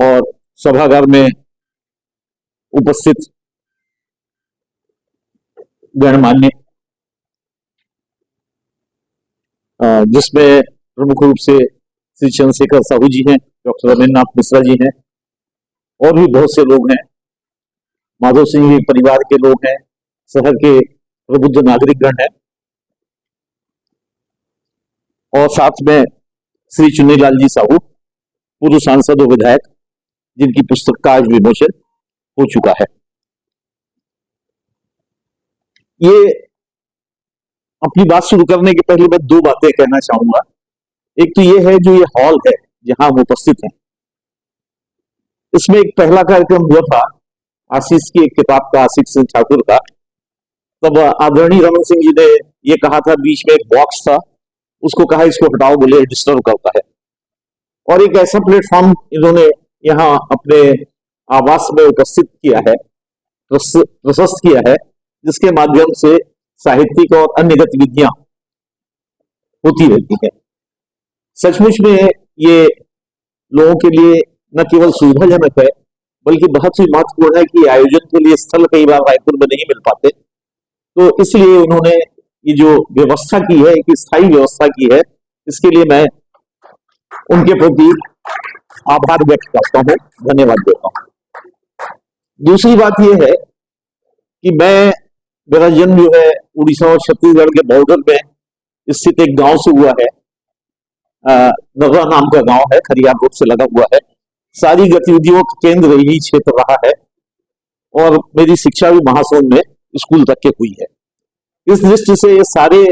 और सभागार में उपस्थित गणमान्य, जिसमें प्रमुख रूप से श्री चंद्रशेखर साहू जी हैं, डॉक्टर रमेंद्रनाथ मिश्रा जी हैं, और भी बहुत से लोग हैं, माधव सिंह जी परिवार के लोग हैं, शहर के प्रबुद्ध नागरिकगण हैं, और साथ में श्री चुन्नीलाल जी साहू, पूर्व सांसद और विधायक, जिनकी पुस्तक का आज विमोचन हो चुका है। ये अपनी बात शुरू करने के पहले मैं दो बातें कहना चाहूंगा। एक तो ये है, जो ये हॉल है जहां हम उपस्थित हैं, इसमें एक पहला कार्यक्रम हुआ था आशीष की एक किताब का, आशीष सिंह ठाकुर का। तब आदरणीय रमन सिंह जी ने ये कहा था, बीच में एक बॉक्स था, उसको कहा इसको हटाओ, बोले डिस्टर्ब करता है। और एक ऐसा प्लेटफॉर्म इन्होंने यहाँ अपने आवास में उपस्थित किया है, प्रशस्त किया है, जिसके माध्यम से साहित्यिक और अन्य गतिविधियां होती रहती हैं। सचमुच में ये लोगों के लिए न केवल सुविधाजनक है, बल्कि बहुत ही महत्वपूर्ण है कि आयोजन के लिए स्थल कई बार रायपुर में नहीं मिल पाते, तो इसलिए उन्होंने ये जो व्यवस्था की है, एक स्थायी व्यवस्था की है, इसके लिए मैं उनके प्रति आभार व्यक्त करता हूं, धन्यवाद देता हूं। दूसरी बात यह है कि मेरा जन्म जो है उड़ीसा और छत्तीसगढ़ के बॉर्डर में स्थित एक गांव से हुआ है, नर्रा नाम का गांव है, खरियार रोड से लगा हुआ है। सारी गतिविधियों का केंद्र यही क्षेत्र रहा है, और मेरी शिक्षा भी महासमुंद में स्कूल तक के हुई है। इस दृष्टि से ये सारे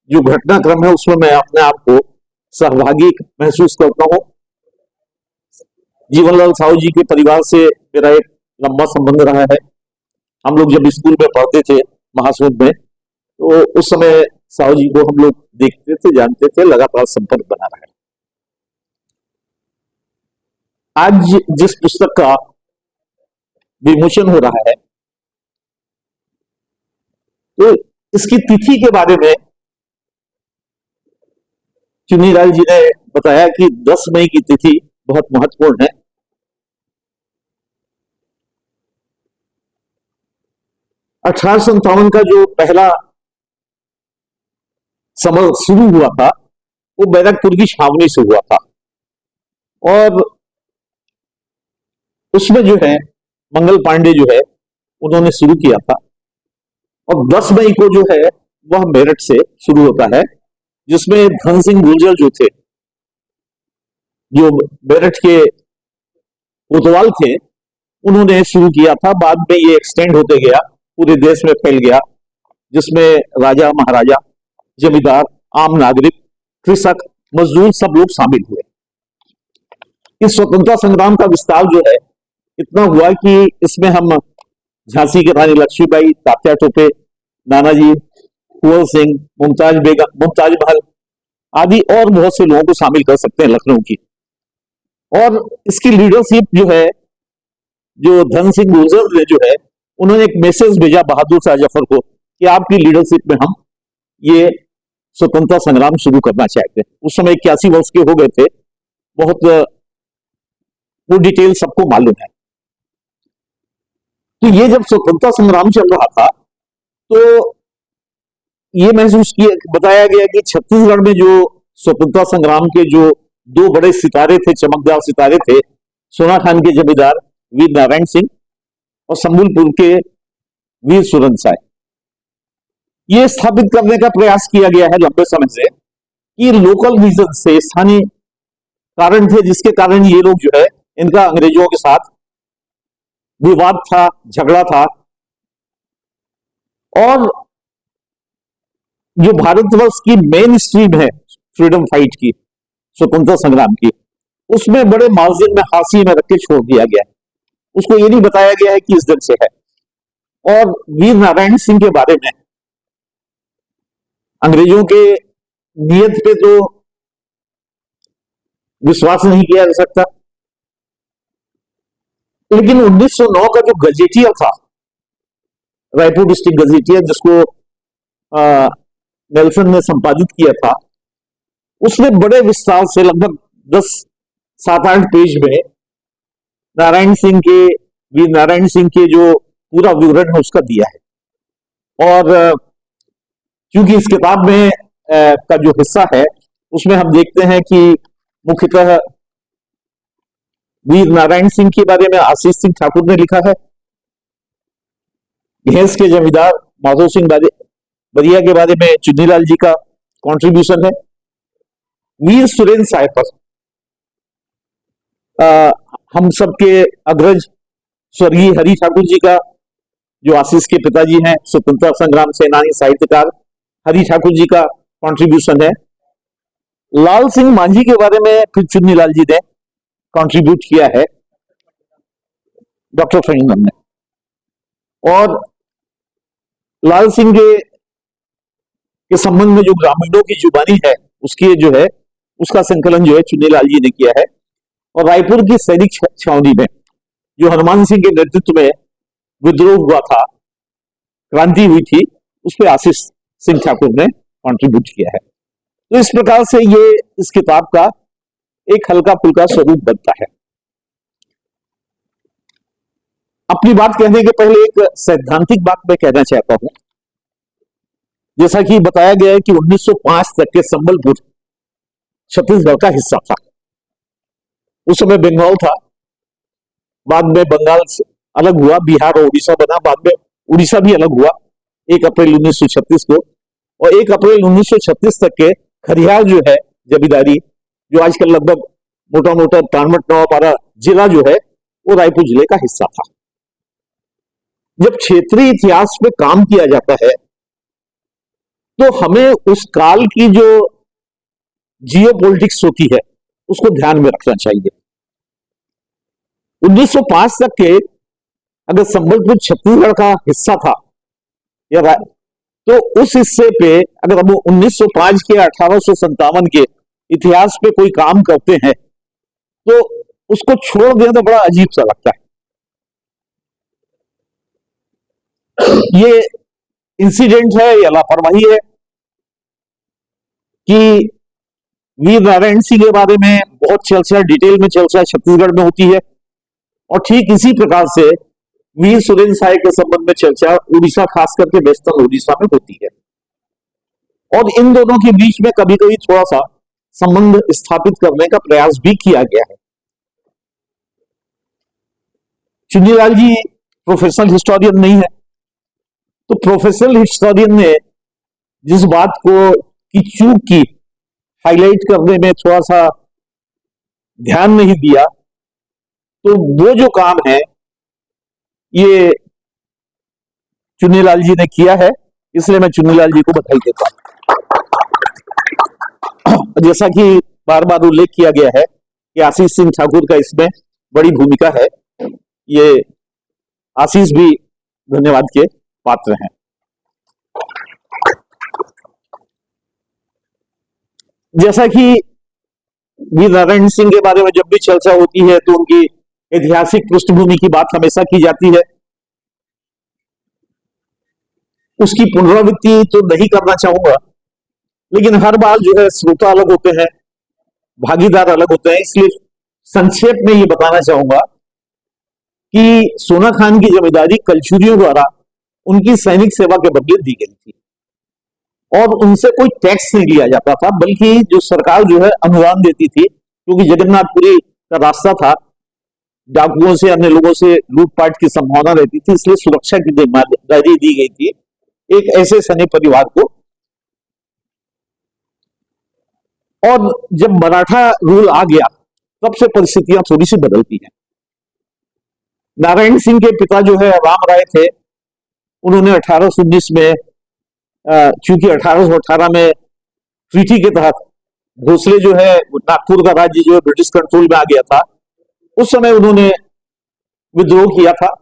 जो घटनाक्रम है, उसमें मैं अपने आप को सहभागी महसूस करता हूँ। जीवनलाल साहू जी के परिवार से मेरा एक लंबा संबंध रहा है। हम लोग जब स्कूल में पढ़ते थे महासमुंद में, तो उस समय साहू जी को हम लोग देखते थे, जानते थे, लगातार संपर्क बना रहा है। आज जिस पुस्तक का विमोचन हो रहा है, तो इसकी तिथि के बारे में चुन्नीलाल जी ने बताया कि 10 मई की तिथि बहुत महत्वपूर्ण है। 1857 का जो पहला समर शुरू हुआ था, वो बैरकपुर की छावनी से हुआ था, और उसमें जो है मंगल पांडे जो है उन्होंने शुरू किया था, और 10 मई को जो है वह मेरठ से शुरू होता है, जिसमें धन सिंह गुर्जर जो थे, जो मेरठ के कोतवाल थे, उन्होंने शुरू किया था। बाद में ये एक्सटेंड होते गया, पूरे देश में फैल गया, जिसमें राजा महाराजा, जमींदार, आम नागरिक, कृषक, मजदूर सब लोग शामिल हुए। इस स्वतंत्रता संग्राम का विस्तार जो है इतना हुआ कि इसमें हम झांसी की रानी लक्ष्मीबाई, तात्या टोपे, नानाजी, कुंवर सिंह, मुमताज बेगम, मुमताज महल आदि और बहुत से लोगों को शामिल कर सकते हैं, लखनऊ की। और इसकी लीडरशिप जो है, जो धन सिंह गुर्जर ने जो है, उन्होंने एक मैसेज भेजा बहादुर शाह जफर को कि आपकी लीडरशिप में हम ये स्वतंत्रता संग्राम शुरू करना चाहते हैं। उस समय 81 वर्ष के हो गए थे, बहुत वो डिटेल सबको मालूम है। तो ये जब स्वतंत्रता संग्राम चल रहा था, तो ये महसूस किया, बताया गया कि छत्तीसगढ़ में जो स्वतंत्रता संग्राम के जो दो बड़े सितारे थे, चमकदार सितारे थे, सोना खान के जमींदार वीर नारायण सिंह और संबलपुर के वीर सुरन साय, ये स्थापित करने का प्रयास किया गया है लंबे समय से कि लोकल रीजन से, स्थानीय कारण थे जिसके कारण ये लोग जो है, इनका अंग्रेजों के साथ विवाद था, झगड़ा था, और जो भारतवर्ष की मेन स्ट्रीम है फ्रीडम फाइट की, स्वतंत्रता संग्राम की, उसमें बड़े मार्जिन में हाशिए में रख के छोड़ दिया गया है। उसको ये नहीं बताया गया है कि इस ढंग से है। और वीर नारायण सिंह के बारे में अंग्रेजों के नियत पे तो विश्वास नहीं किया जा सकता, लेकिन 1909 का जो गजेटियर था, रायपुर डिस्ट्रिक्ट गजेटियर, जिसको नेल्सन ने संपादित किया था, उसने बड़े विस्तार से लगभग 7-8 पेज में नारायण सिंह के वीर नारायण सिंह के जो पूरा विवरण है उसका दिया है। और क्योंकि इस किताब में का जो हिस्सा है उसमें हम देखते हैं कि मुख्यतः वीर नारायण सिंह के बारे में आशीष सिंह ठाकुर ने लिखा है, भैंस के जमींदार माधो सिंह बरिया के बारे में चुन्नीलाल जी का कंट्रीब्यूशन है। वीर सुरेंद्र साय पर हम सबके अग्रज स्वर्गीय हरि ठाकुर जी का, जो आशीष के पिताजी हैं, स्वतंत्रता संग्राम सेनानी साहित्यकार हरि ठाकुर जी का कंट्रीब्यूशन है। लाल सिंह मांझी के बारे में फिर चुन्नीलाल जी ने कंट्रीब्यूट किया है, डॉक्टर फरीदन ने। और लाल सिंह के संबंध में जो ग्रामीणों की जुबानी है उसकी जो है उसका संकलन जो है चुन्नीलाल जी ने किया है। और रायपुर की सैनिक छावनी में जो हनुमान सिंह के नेतृत्व में विद्रोह हुआ था, क्रांति हुई थी, उस पर आशीष सिंह ठाकुर ने कंट्रीब्यूट किया है। तो इस प्रकार से ये इस किताब का एक हल्का फुल्का स्वरूप बनता है। अपनी बात कहने के पहले एक सैद्धांतिक बात मैं कहना चाहता हूं। जैसा कि बताया गया है कि 1905 तक के संबलपुर छत्तीसगढ़ का हिस्सा था। उस समय बंगाल था, बाद में बंगाल से अलग हुआ, बिहार और उड़ीसा बना, बाद में उड़ीसा भी अलग हुआ 1 अप्रैल 1936 को। और 1 अप्रैल 1936 तक के खरियार जो है जमींदारी, जो आजकल लगभग मोटा मोटा 93-94 जिला जो है वो रायपुर जिले का हिस्सा था। जब क्षेत्रीय इतिहास में काम किया जाता है तो हमें उस काल की जो जियोपॉलिटिक्स होती है उसको ध्यान में रखना चाहिए। 1905 तक के अगर संबलपुर छत्तीसगढ़ का हिस्सा था या तो उस हिस्से पे अगर हम 1905 के 1857 के इतिहास पे कोई काम करते हैं तो उसको छोड़ देना तो बड़ा अजीब सा लगता है। ये इंसिडेंट है या लापरवाही है कि वीर नारायण सिंह के बारे में बहुत चर्चा डिटेल में चर्चा छत्तीसगढ़ में होती है, और ठीक इसी प्रकार से वीर सुरेंद्र साय के संबंध में चर्चा उड़ीसा, खास करके वेस्टर्न उड़ीसा में होती है। और इन दोनों के बीच में कभी कभी थोड़ा सा संबंध स्थापित करने का प्रयास भी किया गया है। चुन्नीलाल जी प्रोफेशनल हिस्टोरियन नहीं है, तो प्रोफेशनल हिस्टोरियन ने जिस बात को की चूक की हाईलाइट करने में थोड़ा सा ध्यान नहीं दिया, तो वो जो काम है ये चुन्नीलाल जी ने किया है, इसलिए मैं चुन्नीलाल जी को बधाई देता हूं। जैसा कि बार बार उल्लेख किया गया है कि आशीष सिंह ठाकुर का इसमें बड़ी भूमिका है, ये आशीष भी धन्यवाद के पात्र हैं। जैसा कि वीर नारायण सिंह के बारे में जब भी चर्चा होती है तो उनकी ऐतिहासिक पृष्ठभूमि की बात हमेशा की जाती है। उसकी पुनरावृत्ति तो नहीं करना चाहूंगा, लेकिन हर बार जो है श्रोता अलग होते हैं, भागीदार अलग होते हैं, इसलिए संक्षेप में ये बताना चाहूंगा कि सोना खान की जमींदारी कलचुरियों द्वारा उनकी सैनिक सेवा के बदले दी गई थी और उनसे कोई टैक्स नहीं लिया जाता था, बल्कि जो सरकार जो है अनुदान देती थी, क्योंकि जगन्नाथपुरी का रास्ता था, डाकुओं से अन्य लोगों से लूटपाट की संभावना रहती थी, इसलिए सुरक्षा की जिम्मेदारी दी गई थी एक ऐसे सैनिक परिवार को। और जब मराठा रूल आ गया तब से परिस्थितियां थोड़ी सी बदलती हैं। नारायण सिंह के पिता जो है राम राय थे, उन्होंने 1819 में चूंकि 1818 में ट्रीटी के तहत भोसले जो है नागपुर का राज्य जो है ब्रिटिश कंट्रोल में आ गया था, उस समय उन्होंने विद्रोह किया था।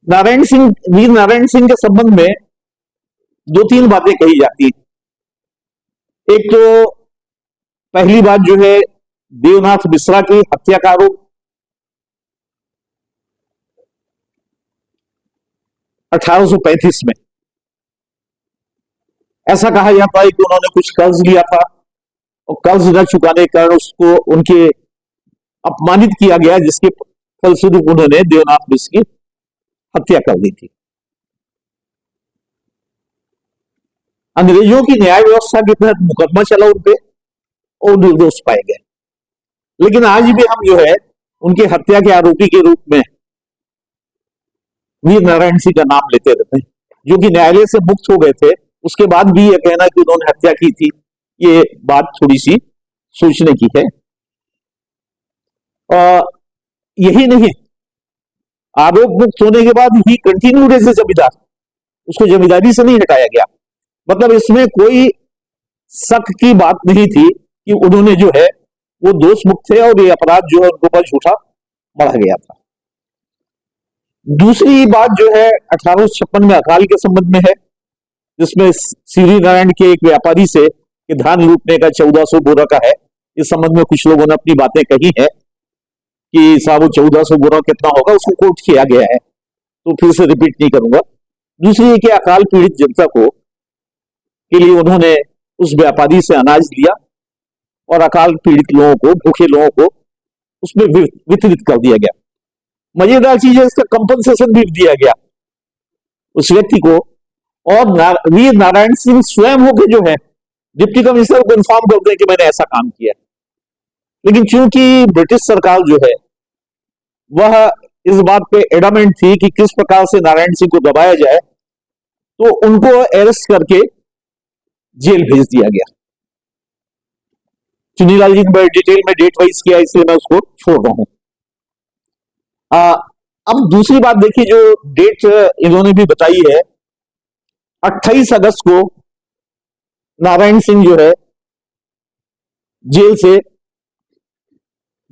वीर नारायण सिंह के संबंध में 2-3 बातें कही जाती हैं। एक तो पहली बात जो है देवनाथ मिश्रा की हत्या का आरोप 1835 में। ऐसा कहा जाता है कि उन्होंने कुछ कर्ज लिया था और कर्ज न चुकाने के कारण उसको उनके अपमानित किया गया, जिसके फलस्वरूप उन्होंने देवनाथ मिश्र की हत्या कर दी थी। अंग्रेजों की न्याय व्यवस्था के तहत मुकदमा चला उन पे और निर्दोष पाए गए। लेकिन आज भी हम जो है उनकी हत्या के आरोपी के रूप में वीर नारायण सिंह का नाम लेते रहते हैं, जो कि न्यायालय से मुक्त हो गए थे। उसके बाद भी यह कहना कि उन्होंने हत्या की थी, ये बात थोड़ी सी सोचने की है। यही नहीं, आरोप मुक्त होने के बाद ही कंटिन्यूड एज ए जमींदार, उसको जमींदारी से नहीं हटाया गया। मतलब इसमें कोई शक की बात नहीं थी कि उन्होंने जो है वो दोष मुक्त थे और ये अपराध जो है उनको पर झूठा बढ़ा गया था। दूसरी बात जो है 1856 में अकाल के संबंध में है, जिसमें सीरी नारायण के एक व्यापारी से कि धान लूटने का 1400 बोरा का है। इस संबंध में कुछ लोगों ने अपनी बातें कही है कि साहब वो 1400 बोरा कितना होगा, उसको कोट किया गया है, तो फिर से रिपीट नहीं करूंगा। दूसरी है कि अकाल पीड़ित जनता को के लिए उन्होंने उस व्यापारी से अनाज लिया और अकाल पीड़ित लोगों को, भूखे लोगों को उसमें वितरित कर दिया गया। मजेदार चीज है, इसका कंपनसेशन भी दिया गया उस व्यक्ति को। और वीर नारायण सिंह स्वयं होकर जो है डिप्टी कमिश्नर को इन्फॉर्म कर दें कि मैंने ऐसा काम किया। लेकिन चूंकि ब्रिटिश सरकार जो है वह इस बात पे एडामेंट थी कि किस प्रकार से नारायण सिंह को दबाया जाए, तो उनको अरेस्ट करके जेल भेज दिया गया। चुनीलाल जी ने डिटेल में डेट वाइज किया, इसलिए मैं उसको छोड़ रहा हूं। अब दूसरी बात देखिए, जो डेट इन्होंने भी बताई है, 28 अगस्त को नारायण सिंह जो है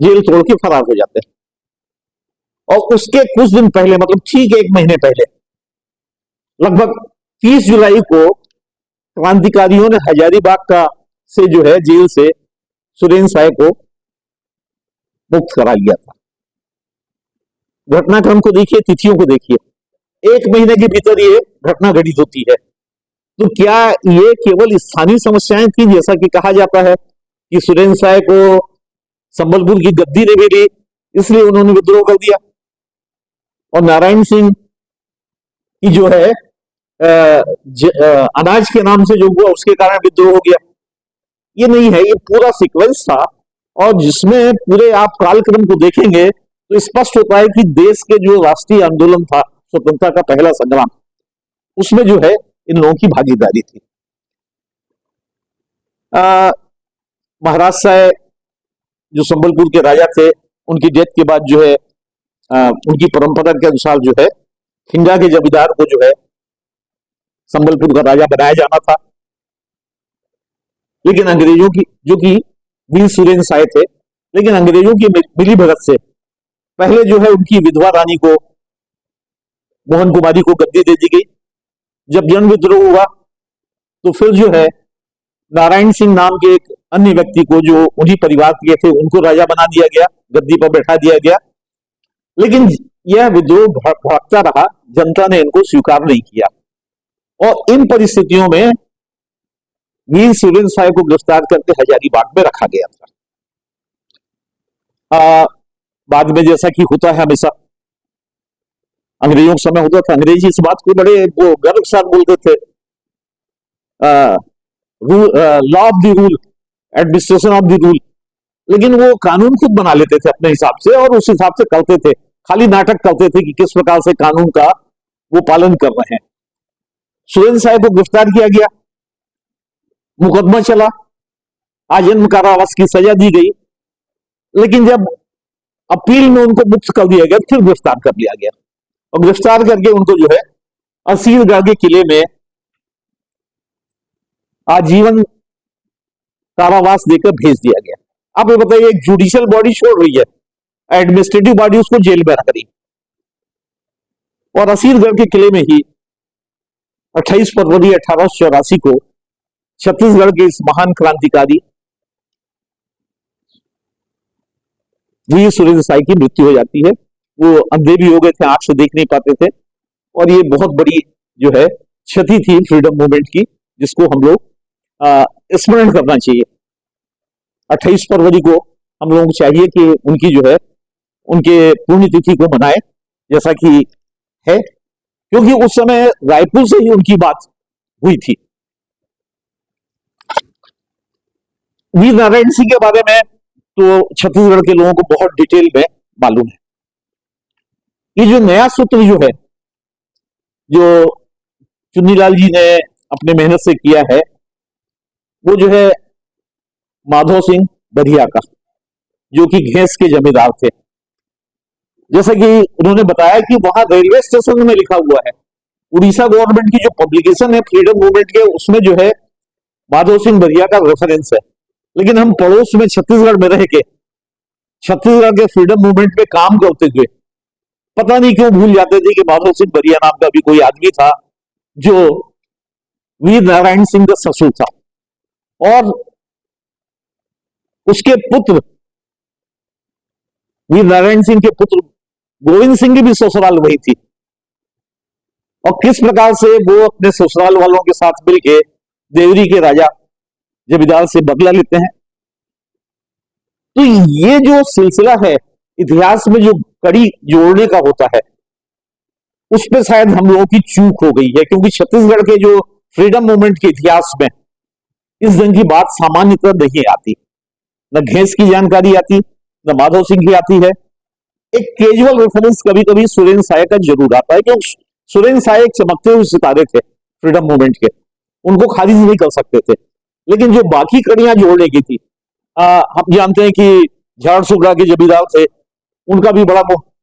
जेल तोड़ के फरार हो जाते हैं। और उसके कुछ दिन पहले, मतलब ठीक 1 महीने पहले, लगभग 30 जुलाई को क्रांतिकारियों ने हजारीबाग का से जो है जेल से सुरेंद्र साय को मुक्त करा लिया था। घटनाक्रम को देखिए, तिथियों को देखिए, 1 महीने के भीतर ये घटना घटित होती है। तो क्या ये केवल स्थानीय समस्याएं थी, जैसा कि कहा जाता है कि सुरेंद्र साय को संबलपुर की गद्दी नहीं मिली इसलिए उन्होंने विद्रोह कर दिया, और नारायण सिंह की जो है अनाज के नाम से जो हुआ उसके कारण विद्रोह हो गया? ये नहीं है, ये पूरा सीक्वेंस था। और जिसमें पूरे आप कालक्रम को देखेंगे तो स्पष्ट होता है कि देश के जो राष्ट्रीय आंदोलन था, स्वतंत्रता का पहला संग्राम, उसमें जो है इन लोगों की भागीदारी थी। महाराज साय जो संबलपुर के राजा थे, उनकी डेथ के बाद जो है उनकी परंपरा के अनुसार जो है खिंगा के जमींदार को जो है संबलपुर का राजा बनाया जाना था। लेकिन अंग्रेजों की, जो कि वीर सुरेंद्र साय थे, लेकिन अंग्रेजों की मिली भगत से पहले जो है उनकी विधवा रानी को, मोहन कुमारी को गद्दी दे दी गई। जब जन विद्रोह हुआ तो फिर जो है नारायण सिंह नाम के एक अन्य व्यक्ति को, जो उन्हीं परिवार के थे, उनको राजा बना दिया गया, गद्दी पर बैठा दिया गया। लेकिन यह विद्रोह भड़कता रहा, जनता ने इनको स्वीकार नहीं किया, और इन परिस्थितियों में वीर सुरेंद्र साय को गिरफ्तार करके हजारीबाग में रखा गया था। बाद में जैसा कि होता है हमेशा, अंग्रेजों के समय होता था, अंग्रेजी इस बात को बड़े वो गर्व के साथ बोलते थे, law of the rule, administration of the rule. लेकिन वो कानून खुद बना लेते थे अपने हिसाब से, और उस हिसाब से करते थे, खाली नाटक करते थे कि किस प्रकार से कानून का वो पालन कर रहे हैं। सुरेंद्र साय को गिरफ्तार किया गया, मुकदमा चला, आजीवन कारावास की सजा दी गई। लेकिन जब अपील में उनको मुक्त कर दिया गया, फिर गिरफ्तार कर लिया गया, और गिरफ्तार करके उनको जो है असीरगढ़ के किले में आजीवन कारावास देकर भेज दिया गया। आप ये बताइए, एक जुडिशियल बॉडी छोड़ रही है, एडमिनिस्ट्रेटिव बॉडी उसको जेल में रख रही, और असीरगढ़ के किले में ही 28 फरवरी 1884 को छत्तीसगढ़ के इस महान क्रांतिकारी वीर सुरेंद्र साय की मृत्यु हो जाती है। वो अंधे भी हो गए थे, आंख से देख नहीं पाते थे, और ये बहुत बड़ी जो है क्षति थी फ्रीडम मूवमेंट की, जिसको हम लोग स्मरण करना चाहिए। 28 फरवरी को हम लोगों को चाहिए कि उनकी जो है उनके पुण्यतिथि को मनाए, जैसा कि है, क्योंकि उस समय रायपुर से ही उनकी बात हुई थी। वीर नारायण सिंह के बारे में तो छत्तीसगढ़ के लोगों को बहुत डिटेल में मालूम है। ये जो नया सूत्र जो है, जो चुन्नीलाल जी ने अपने मेहनत से किया है, वो जो है माधो सिंह बरिया का, जो कि घेंस के जमींदार थे। जैसा कि उन्होंने बताया कि वहां रेलवे स्टेशन में लिखा हुआ है, उड़ीसा गवर्नमेंट की जो पब्लिकेशन है फ्रीडम मूवमेंट के, उसमें जो है माधो सिंह बरिया का रेफरेंस है। लेकिन हम पड़ोस में छत्तीसगढ़ में रह के छत्तीसगढ़ के फ्रीडम मूवमेंट पे काम करते हुए पता नहीं क्यों भूल जाते थे कि माधो सिंह बरिया नाम का भी कोई आदमी था जो वीर नारायण सिंह का ससुर था, और उसके पुत्र वीर नारायण सिंह के पुत्र गोविंद सिंह की भी ससुराल वही थी, और किस प्रकार से वो अपने ससुराल वालों के साथ मिलकर देवरी के राजा जमींदार से बदला लेते हैं। तो ये जो सिलसिला है इतिहास में जो कड़ी जोड़ने का होता है, उस पर शायद हम लोगों की चूक हो गई है, क्योंकि छत्तीसगढ़ के जो फ्रीडम मूवमेंट के इतिहास में इस जंग की बात सामान्यतः नहीं आती, न घेंस की जानकारी आती, न माधव सिंह की आती है। एक कैजुअल रेफरेंस कभी कभी सुरेंद्र साय का जरूर आता है, क्योंकि सुरेंद्र साय एक चमकते हुए सितारे थे फ्रीडम मूवमेंट के, उनको खारिज नहीं कर सकते थे। लेकिन जो बाकी कड़ियां जोड़ने की थी, हम जानते हैं कि झारसुगड़ा के जमींदार थे, उनका भी बड़ा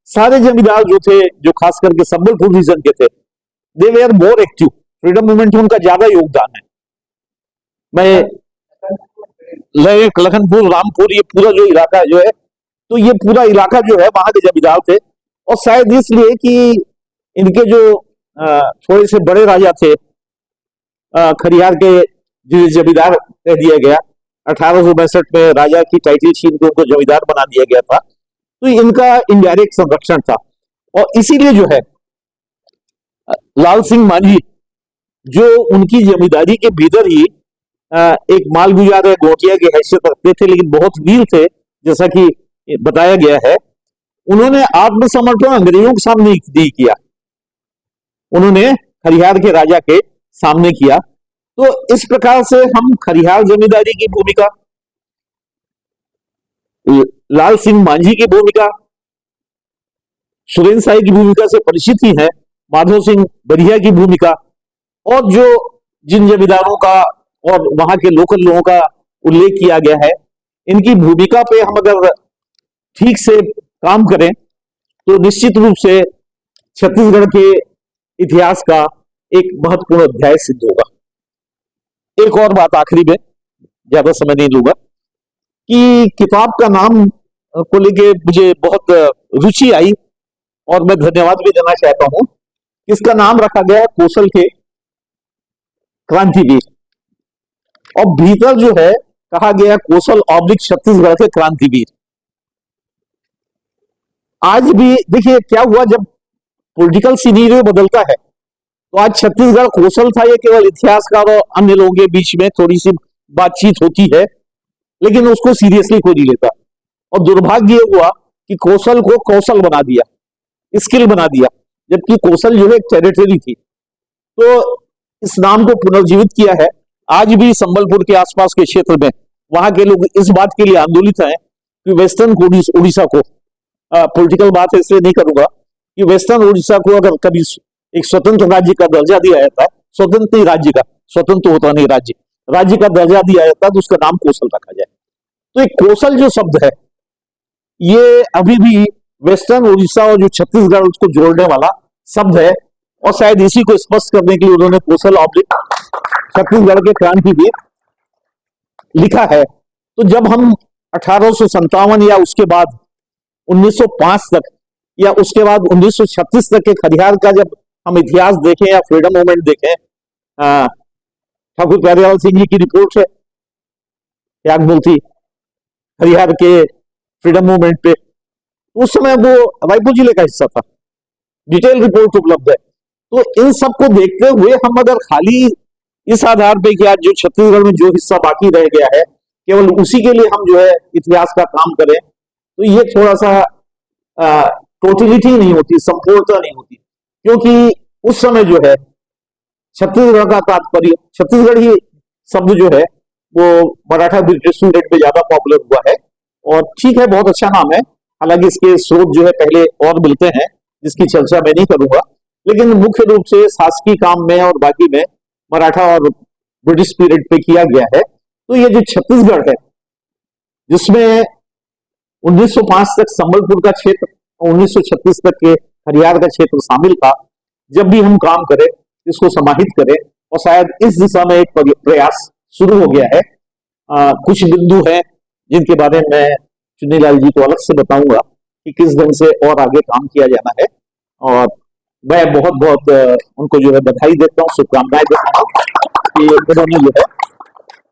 सारे जमींदार जो थे, जो खास करके संबलपुर रीजन के थे, they were more active. Freedom movement में उनका ज्यादा योगदान है। मैं लखनपुर, रामपुर, ये पूरा जो इलाका जो है, तो ये पूरा इलाका जो है वहां के जमींदार थे, और शायद इसलिए कि इनके जो थोड़े से बड़े राजा थे, खरियार के जिन्हें जमींदार कह दिया गया, 1862 में राजा की टाइटल छीन के उनको जमींदार बना दिया गया था, तो इनका इनडायरेक्ट संरक्षण था। और इसीलिए जो है लाल सिंह मांझी, जो उनकी जमींदारी के भीतर ही एक मालगुजार या गोटिया की हैसियत रखते थे, लेकिन बहुत वीर थे, जैसा कि बताया गया है, उन्होंने आत्मसमर्पण अंग्रेजों के सामने नहीं किया, उन्होंने खरियार के राजा के सामने किया। तो इस प्रकार से हम खरियार जमींदारी की भूमिका, लाल सिंह मांझी की भूमिका, सुरेंद्र साय की भूमिका से परिचित ही है, माधो सिंह बरिया की भूमिका, और जो जिन जमींदारों का और वहां के लोकल लोगों का उल्लेख किया गया है, इनकी भूमिका पे हम अगर ठीक से काम करें तो निश्चित रूप से छत्तीसगढ़ के इतिहास का एक महत्वपूर्ण अध्याय सिद्ध होगा। एक और बात आखिरी में, ज्यादा समय नहीं लूंगा, कि किताब का नाम को लेके मुझे बहुत रुचि आई, और मैं धन्यवाद भी देना चाहता हूं। इसका नाम रखा गया है कौशल के क्रांतिवीर, और भीतर जो है कहा गया कौशल ऑब्लिक छत्तीसगढ़ के क्रांतिवीर। आज भी देखिए क्या हुआ, जब पॉलिटिकल सीनीरियो बदलता है, तो आज छत्तीसगढ़ कौशल था, ये केवल इतिहासकार और अन्य लोगों के बीच में थोड़ी सी बातचीत होती है, लेकिन उसको सीरियसली कोई नहीं लेता। और दुर्भाग्य ये हुआ कि कौशल को कौशल बना दिया, स्किल बना दिया, जबकि कौशल जो है एक टेरिटरी थी। तो इस नाम को पुनर्जीवित किया है। आज भी संबलपुर के आसपास के क्षेत्र में वहां के लोग इस बात के लिए आंदोलित हैं कि वेस्टर्न उड़ीसा को, पॉलिटिकल बात इसलिए नहीं करूंगा, कि वेस्टर्न उड़ीसा को अगर कभी एक स्वतंत्र राज्य का दर्जा दिया जाता, स्वतंत्र राज्य का, स्वतंत्र होता नहीं राज्य का दर्जा दिया जाता, तो उसका नाम कौशल रखा जाए। तो एक कौशल जो शब्द है, ये अभी भी वेस्टर्न उड़ीसा और जो छत्तीसगढ़ उसको जोड़ने वाला शब्द है, और शायद इसी को स्पष्ट करने के लिए उन्होंने कौशल ऑब्लिक छत्तीसगढ़ के क्रांतिवीर लिखा है। तो जब हम 1857 या उसके बाद 1905 तक या उसके बाद 1936 तक के खरियार का जब हम इतिहास देखें या फ्रीडम मूवमेंट देखें, ठाकुर प्यारेलाल सिंह जी की रिपोर्ट है त्यागमूर्ति खरियार के फ्रीडम मूवमेंट पे, उस समय वो रायपुर जिले का हिस्सा था, डिटेल रिपोर्ट उपलब्ध है। तो इन सब को देखते हुए हम अगर खाली इस आधार पे कि आज जो छत्तीसगढ़ में जो हिस्सा बाकी रह गया है केवल उसी के लिए हम जो है इतिहास का काम करें, तो ये थोड़ा सा टोटलिटी नहीं होती, संपूर्णता नहीं होती। क्योंकि उस समय जो है छत्तीसगढ़ का तात्पर्य, छत्तीसगढ़ ही शब्द जो है वो मराठा ब्रिटिश स्टूडेंट में ज्यादा पॉपुलर हुआ है। और ठीक है, बहुत अच्छा नाम है, हालांकि इसके स्रोत जो है पहले और मिलते हैं जिसकी चर्चा मैं नहीं करूंगा, लेकिन मुख्य रूप से शासकीय काम में और बाकी में मराठा और ब्रिटिश पीरियड पे किया गया है। तो ये जो छत्तीसगढ़ है, जिसमें 1905 तक संबलपुर का क्षेत्र, 1936 तक के हरियार का क्षेत्र शामिल था। जब भी हम काम करें इसको समाहित करें, और शायद इस दिशा में एक प्रयास शुरू हो गया है। कुछ बिंदु हैं जिनके बारे में मैं चुन्नीलाल जी को अलग से बताऊंगा कि किस ढंग से और आगे काम किया जाना है। और मैं बहुत बहुत उनको जो है बधाई देता हूँ, शुभकामनाएं देता हूँ कि उन्होंने जो है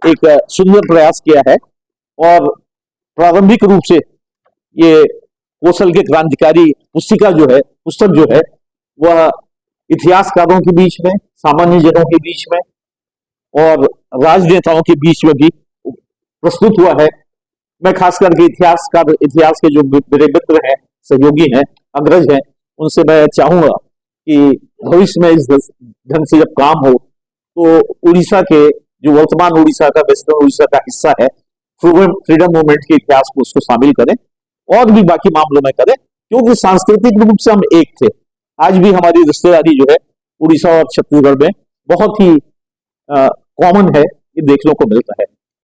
एक सुंदर प्रयास किया है। और प्रारंभिक रूप से ये कौशल के क्रांतिकारी पुस्तक जो है वह इतिहासकारों के बीच में, सामान्य जनों के बीच में और राजनेताओं के बीच में भी प्रस्तुत हुआ है। मैं खास करके इतिहास के जो मेरे मित्र हैं, सहयोगी हैं, अग्रज हैं, उनसे मैं चाहूंगा कि भविष्य में इस ढंग से जब काम हो तो उड़ीसा के, जो वर्तमान उड़ीसा का, वेस्टर्न उड़ीसा का हिस्सा है, फ्रीडम मूवमेंट के इतिहास को उसको शामिल करें और भी बाकी मामलों में करें, क्योंकि सांस्कृतिक रूप से हम एक थे। आज भी हमारी रिश्तेदारी जो है उड़ीसा और छत्तीसगढ़ में बहुत ही कॉमन है, ये देखने को मिलता है।